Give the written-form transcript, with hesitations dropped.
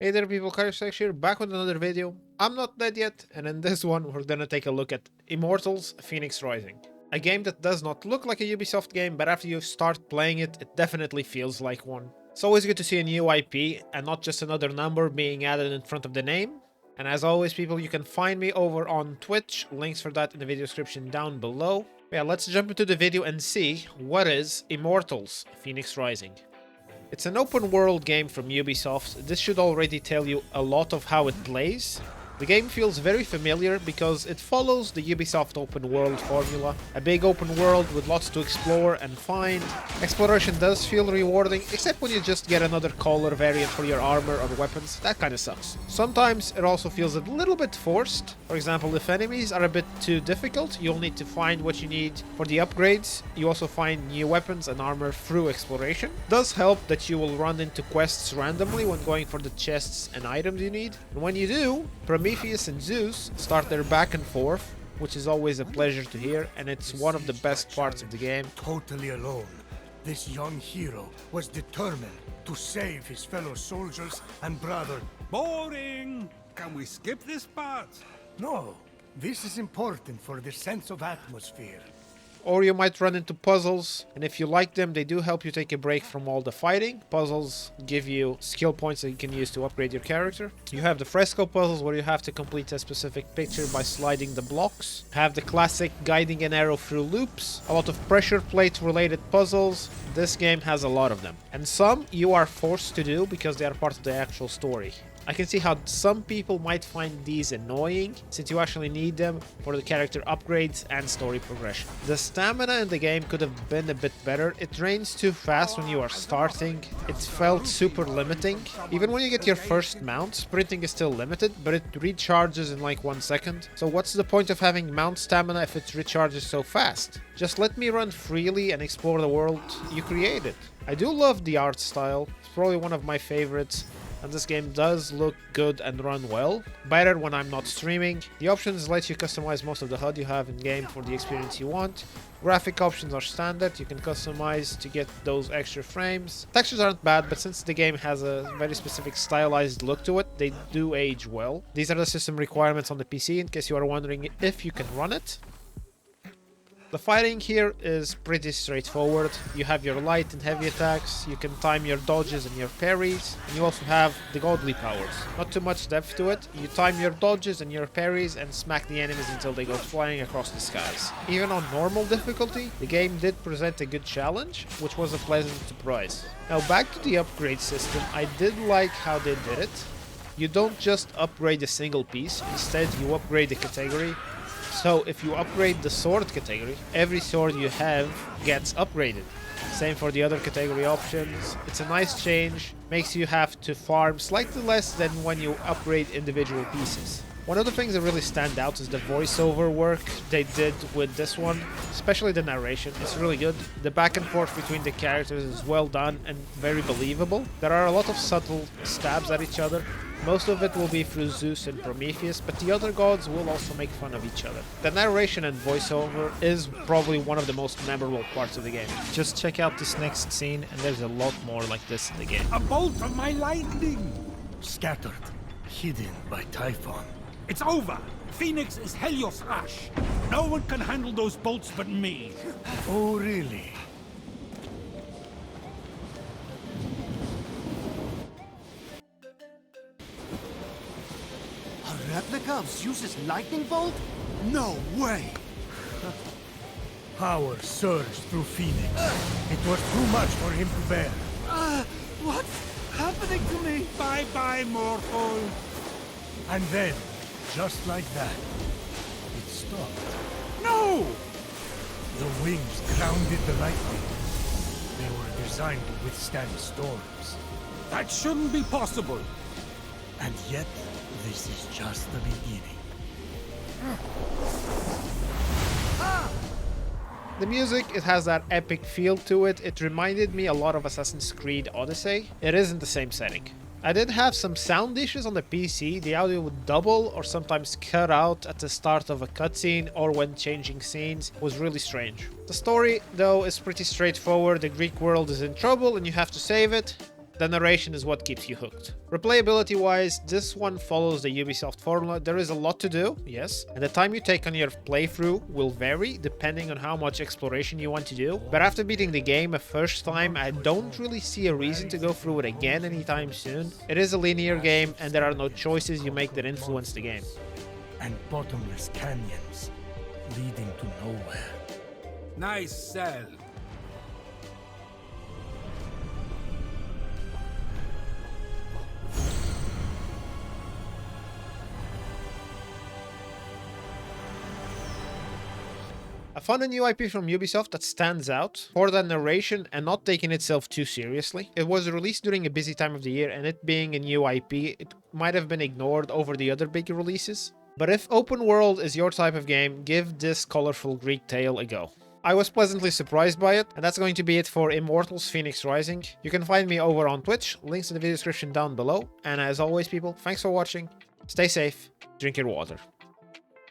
Hey there people, Cariocekus here, back with another video. I'm not dead yet, and in this one we're gonna take a look at Immortals Fenyx Rising. A game that does not look like a Ubisoft game, but after you start playing it, it definitely feels like one. It's always good to see a new IP, and not just another number being added in front of the name. And as always people, you can find me over on Twitch, links for that in the video description down below. Yeah, let's jump into the video and see what is Immortals Fenyx Rising. It's an open world game from Ubisoft. This should already tell you a lot of how it plays. The game feels very familiar because it follows the Ubisoft open world formula. A big open world with lots to explore and find. Exploration does feel rewarding, except when you just get another color variant for your armor or weapons. That kinda sucks. Sometimes it also feels a little bit forced. For example, if enemies are a bit too difficult, you'll need to find what you need for the upgrades. You also find new weapons and armor through exploration. It does help that you will run into quests randomly when going for the chests and items you need. And when you do, Prometheus and Zeus start their back and forth, which is always a pleasure to hear, and it's one of the best parts of the game. Totally alone, this young hero was determined to save his fellow soldiers and brother. Boring! Can we skip this part? No, this is important for the sense of atmosphere. Or you might run into puzzles, and if you like them, they do help you take a break from all the fighting. Puzzles give you skill points that you can use to upgrade your character. You have the fresco puzzles where you have to complete a specific picture by sliding the blocks. Have the classic guiding an arrow through loops. A lot of pressure plate related puzzles. This game has a lot of them. And some you are forced to do because they are part of the actual story. I can see how some people might find these annoying, since you actually need them for the character upgrades and story progression. The stamina in the game could have been a bit better. It drains too fast when you are starting. It felt super limiting. Even when you get your first mount, sprinting is still limited, but it recharges in like 1 second. So what's the point of having mount stamina if it recharges so fast? Just let me run freely and explore the world you created. I do love the art style. It's probably one of my favorites. And this game does look good and run well. Better when I'm not streaming. The options let you customize most of the HUD you have in game for the experience you want. Graphic options are standard, you can customize to get those extra frames. Textures aren't bad, but since the game has a very specific stylized look to it, they do age well. These are the system requirements on the PC in case you are wondering if you can run it. The fighting here is pretty straightforward. You have your light and heavy attacks, you can time your dodges and your parries, and you also have the godly powers. Not too much depth to it. You time your dodges and your parries and smack the enemies until they go flying across the skies. Even on normal difficulty, the game did present a good challenge, which was a pleasant surprise. Now back to the upgrade system, I did like how they did it. You don't just upgrade a single piece, instead you upgrade a category. So if you upgrade the sword category, every sword you have gets upgraded. Same for the other category options. It's a nice change, makes you have to farm slightly less than when you upgrade individual pieces. One of the things that really stand out is the voiceover work they did with this one, especially the narration. It's really good. The back and forth between the characters is well done and very believable. There are a lot of subtle stabs at each other. Most of it will be through Zeus and Prometheus, but the other gods will also make fun of each other. The narration and voiceover is probably one of the most memorable parts of the game. Just check out this next scene, and there's a lot more like this in the game. A bolt of my lightning! Scattered, hidden by Typhon. It's over! Phoenix is Helios Ash. No one can handle those bolts but me. Oh, really? A replica of Zeus's lightning bolt? No way! Power surged through Phoenix. It was too much for him to bear. What's happening to me? Bye-bye, mortal. And then, just like that, it stopped. No! The wings grounded the lightning. They were designed to withstand storms. That shouldn't be possible. And yet, this is just the beginning. The music, it has that epic feel to it. It reminded me a lot of Assassin's Creed Odyssey. It isn't the same setting. I did have some sound issues on the PC. The audio would double or sometimes cut out at the start of a cutscene or when changing scenes. It was really strange. The story, though, is pretty straightforward. The Greek world is in trouble and you have to save it. The narration is what keeps you hooked. Replayability wise, this one follows the Ubisoft formula. There is a lot to do, yes, and the time you take on your playthrough will vary depending on how much exploration you want to do. But after beating the game a first time, I don't really see a reason to go through it again anytime soon. It is a linear game and there are no choices you make that influence the game. And bottomless canyons leading to nowhere. Nice sell. I found a new IP from Ubisoft that stands out for the narration and not taking itself too seriously. It was released during a busy time of the year, and it being a new IP, it might have been ignored over the other big releases. But if open world is your type of game, give this colorful Greek tale a go. I was pleasantly surprised by it, and that's going to be it for Immortals Fenyx Rising. You can find me over on Twitch, links in the video description down below, and as always people, thanks for watching, stay safe, drink your water.